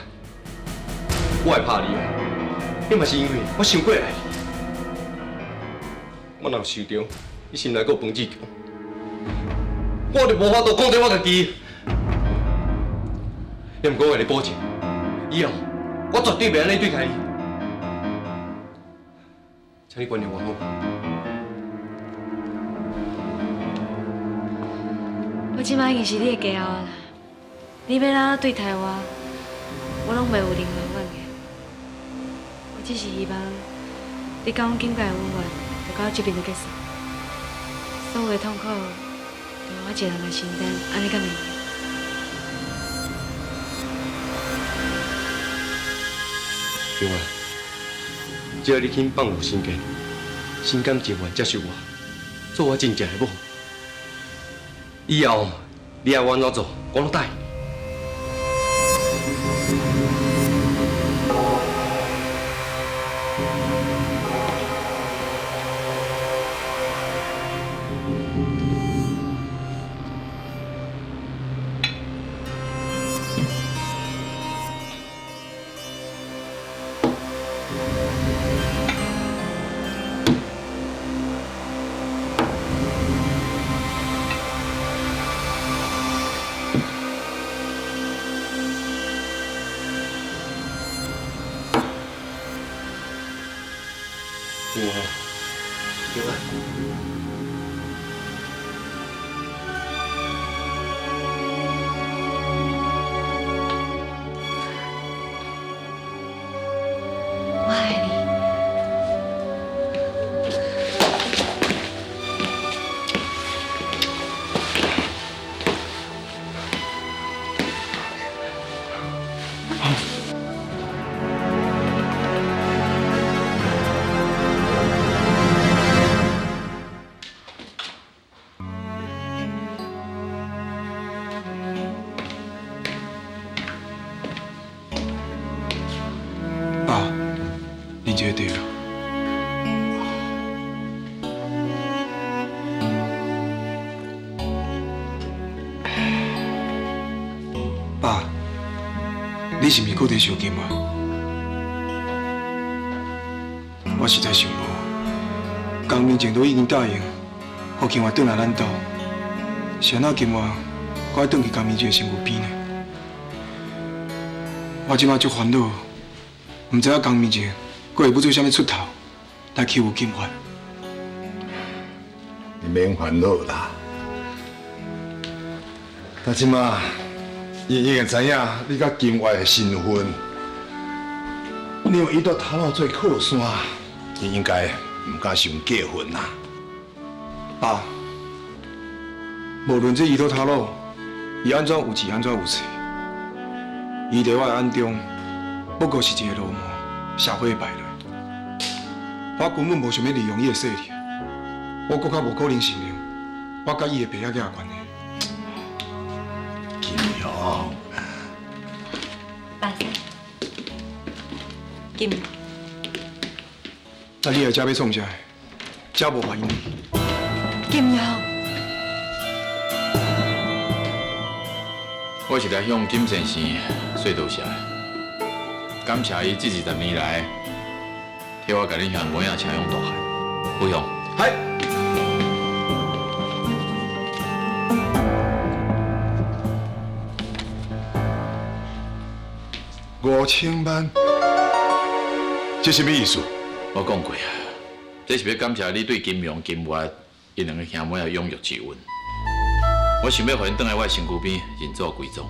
我会怕你啊，你嘛是因为我想过来。我若有受着，你心内阁有彭志强。我就无法度控制我家己。要毋过我来保证，以后我绝对袂安尼对待你。请你原谅我好。我即摆已经是你的家后啦，你要哪对待我，我拢袂有任何怨言。我只是希望你甲阮境界的恩怨，就到这边就结束。所有的痛苦。我一个人来承担，安尼敢袂用？景元，只要你肯放下身价，心甘情愿接受我，做我真正的某，以后你爱我安怎做，我拢答应。景元，景元，我爱你。爸，你这对了。爸，你是毋是搁在想金元？我实在想无，江明前都已经答应，让金元转来咱家，谁哪金元搁要转去江明前的身躯边呢？我即马足烦恼。唔知影江面前，佫会要做啥物出头来欺负金元？你免烦恼啦。但即马，伊已经知影你甲金元的身份，你用伊到头路做靠山，伊应该唔敢想结婚啦。爸，无论这伊到头路，伊安怎有志安怎有势，伊在我的眼中。不过是一个落寞、社会的败类。我根本无想要利用伊的势力，我更较无可能承认我甲伊的爸仔有关系。金庸，爸生，金，那你来这要创啥？这无原因。金庸，我是来向金先生说道谢。感谢伊这20年来替我甲恁兄妹仔请养大汉，不用。嗨。 5000万。这什么意思？我讲过啊，这是要感谢你对金庸、金月因两个兄妹的养育之恩。我想要互因倒来我的身躯边认祖归宗。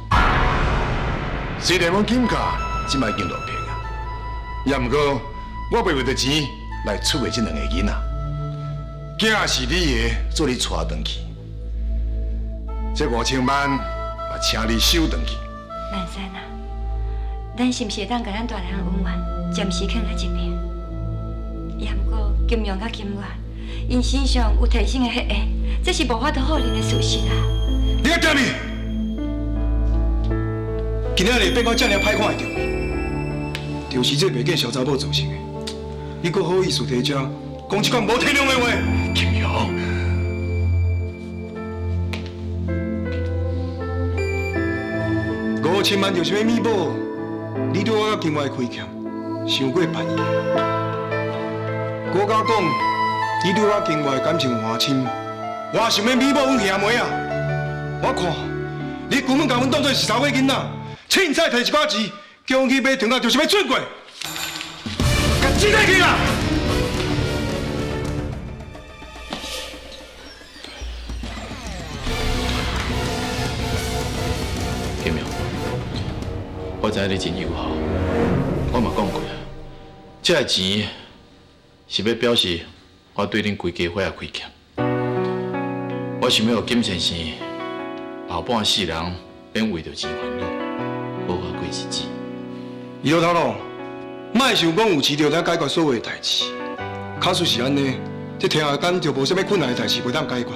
虽然阮金家即摆已经落魄啊，也毋过我袂为着钱来出卖这两个囡仔。囝是你的，做你带转去。这5000万也请你收转去。南山啊，咱是毋是会当甲咱大人的恩怨暂时放在一边？也毋过金庸甲金月，因身上有提升的血缘，这是无法度否认的事实啊！你要干咩？今仔日变我这尔歹看会着，就是这袂见小查某造成的。你搁好意思提这讲这款无体谅的话？金庸， 5000万就什么弥补？你对我甲金外亏欠，伤过便宜。我甲讲，你对我金外感情换亲，我想要弥补阮兄妹啊！我看你根本把阮当作是查某囡仔，凊彩摕一寡钱，叫阮去买糖啊，就是要转过，甲记在去啦！ 金明，我知影你真友好，我嘛讲过啊，这个钱是要表示我对恁规家伙的亏欠。我想要金先生后半世人免为着钱烦恼，好好过日子。伊老头咯，莫想讲有钱就能解决所有的代志，假使是安尼，这天下间就无啥物困难的代志袂当解决。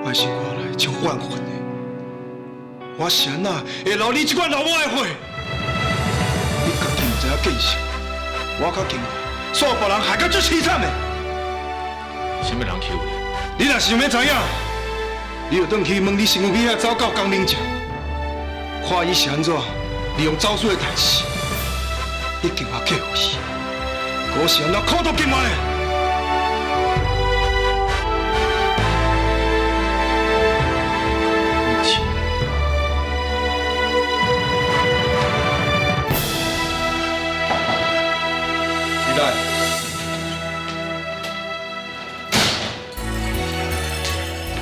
我生活来就怨恨的。 我是安那会留你这款老母的血？你家己唔知影见识，我较惊讶，所有别人害到最凄惨的。什么人欺负你？你若是想要知影，你就转去问你身边遐走狗江明正，看伊是安怎利用走私的代志，你叫我客户去，我是安怎苦毒今晚的。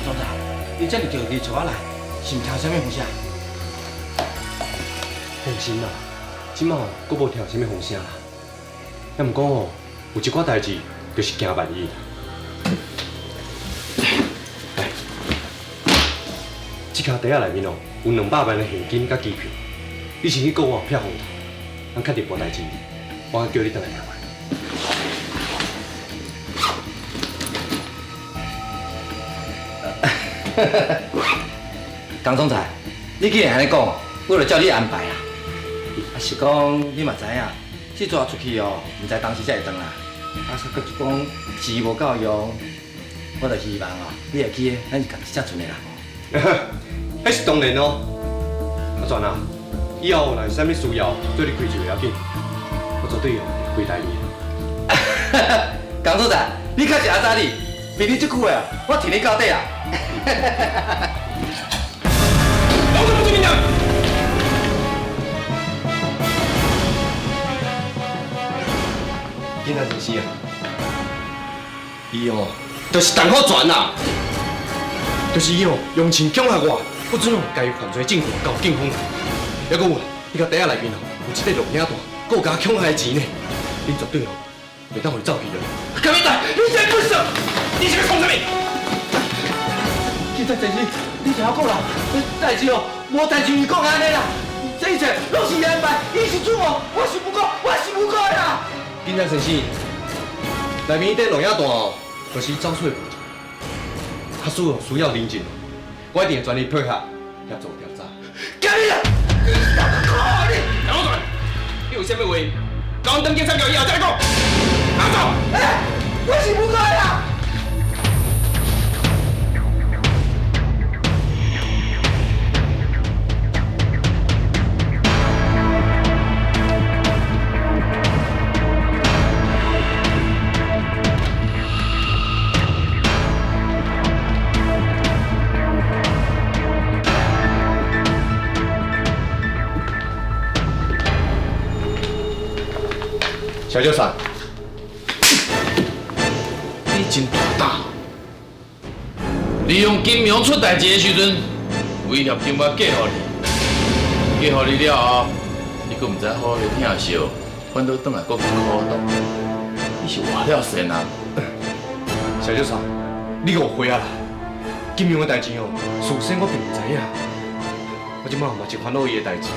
总裁，你这么叫你厝仔来，是毋听啥物风声？放心啦，即马阁无听啥物风声啦。也毋过吼，有一寡代志就是惊万一。来，这卡袋仔内面哦，有200万的现金甲机票，你先去告我票红头，咱确定无代志，我叫你倒来台湾。 江总裁，你既然安尼讲，我就照你安排啦。是讲你嘛知影，这抓出去哦，毋知当时才会转来。是讲钱无够用，我就希望哦，你会记得，咱是共一只船的人。迄是当然哦。阿全啊，以后若有啥物需要，对你开就要紧，我绝对哦会带你。江总裁，你确实阿早哩，比你这久的，我替你到底啊。 老子不是民党。今仔真是啊，伊哦，就是陈福全啦，就是伊哦，用钱恐吓我，不准哦，家己犯罪证据交警方。还佫有啊，伊甲袋仔内面哦，有一块录影带，佫有甲恐吓的钱呢。恁绝对哦，袂当互伊走去了。干咩仔？你真不爽！你是要创啥物？ 现在真是，你听我讲啦，代志哦，无代志伊讲安尼啦，这一切拢是伊安排，伊是主谋，我是不过，我是不过啦。今仔先生，内面迄录影带哦，就是走出的物件，假使哦需要认证，我一定会全力配合协助调查。干你啦！你哪个靠你？老总，你有啥物话，甲阮登记参考以后再来讲。拿走！哎，我是不过啦。小舅三，你真大胆！利用金庸出代志的时阵，威胁金我嫁予你，嫁予你了后，你阁毋知好好疼惜，反倒转来阁苦恼。你是活了神人。小舅三，你误会啊啦！金庸的代志哦，事先我并唔知影。我即摆嘛是烦恼伊的代志，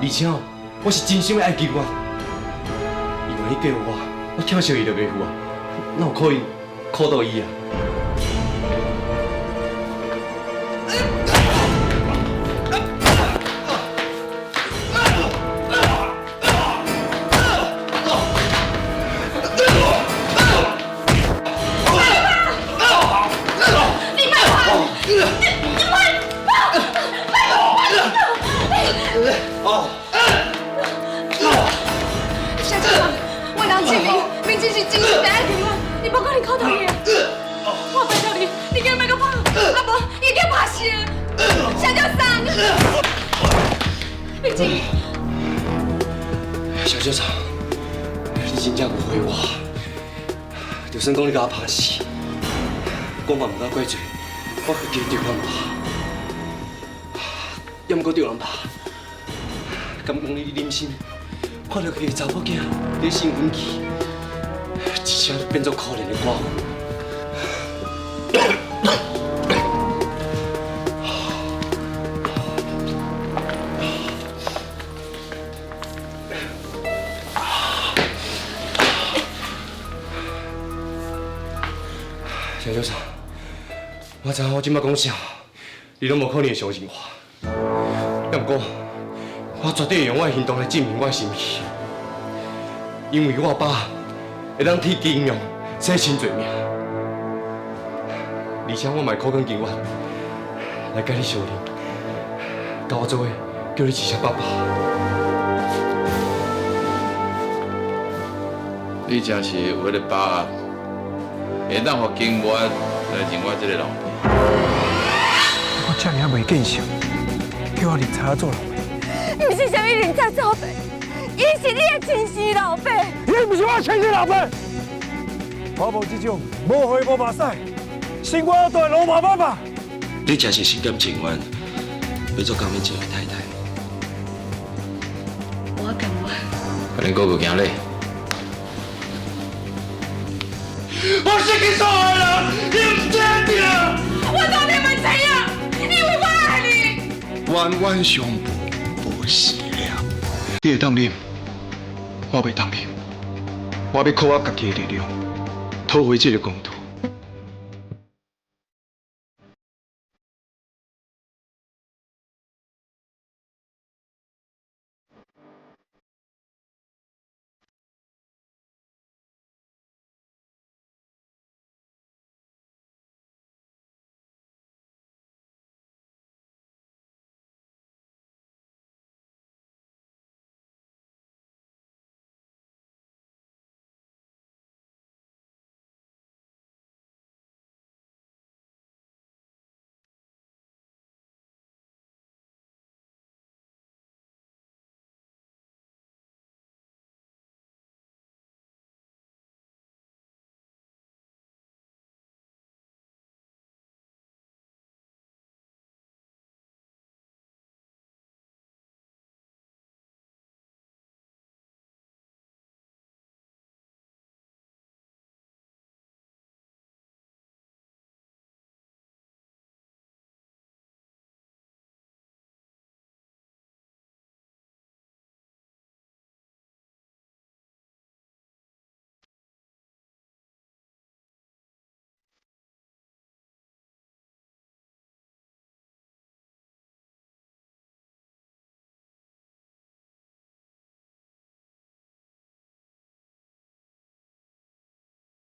而且哦，我是真心的爱金我。伊万一嫁予我跳烧伊就袂赴啊，哪有可能苦到伊啊？小舅妈，我能证明，明真是真心的爱金我，你不可能考到伊啊！我拜托你，你叫伊别个跑，啊无，伊叫拍死。小舅三，明真，小舅三，你真正误会我，就算讲你甲我拍死，我嘛唔敢怪罪，我自己着人拍，也毋过着人拍。感讲你忍心看到一个查某囝在兴奋期，一声就变作可怜的寡妇。小舅三，我知影我即摆讲啥，你拢无可能会相信我。也毋过，我绝对会用我的行动来证明我的心意，因为我爸会当替金庸洗清罪名，而且我嘛会苦劝金元来甲你相认，甲我做伙叫你一声爸爸。你真是为了爸，会当互金元来认我这个老爸。我遮尔啊袂见识，叫我认查做老爸。毋是啥物认查做爸，伊是你的亲生老爸。伊毋是我亲生老爸，我无这种无血无目屎，生我都系老爸爸爸。你真是心甘情愿要做江敏静的太太。我甘愿。可能哥哥行嘞。我是你所爱人，你唔知定？我当然袂知影，因为我爱你。冤冤相报无时了，你会当忍，我袂当忍。我要靠我家己的力量，讨回这个公道。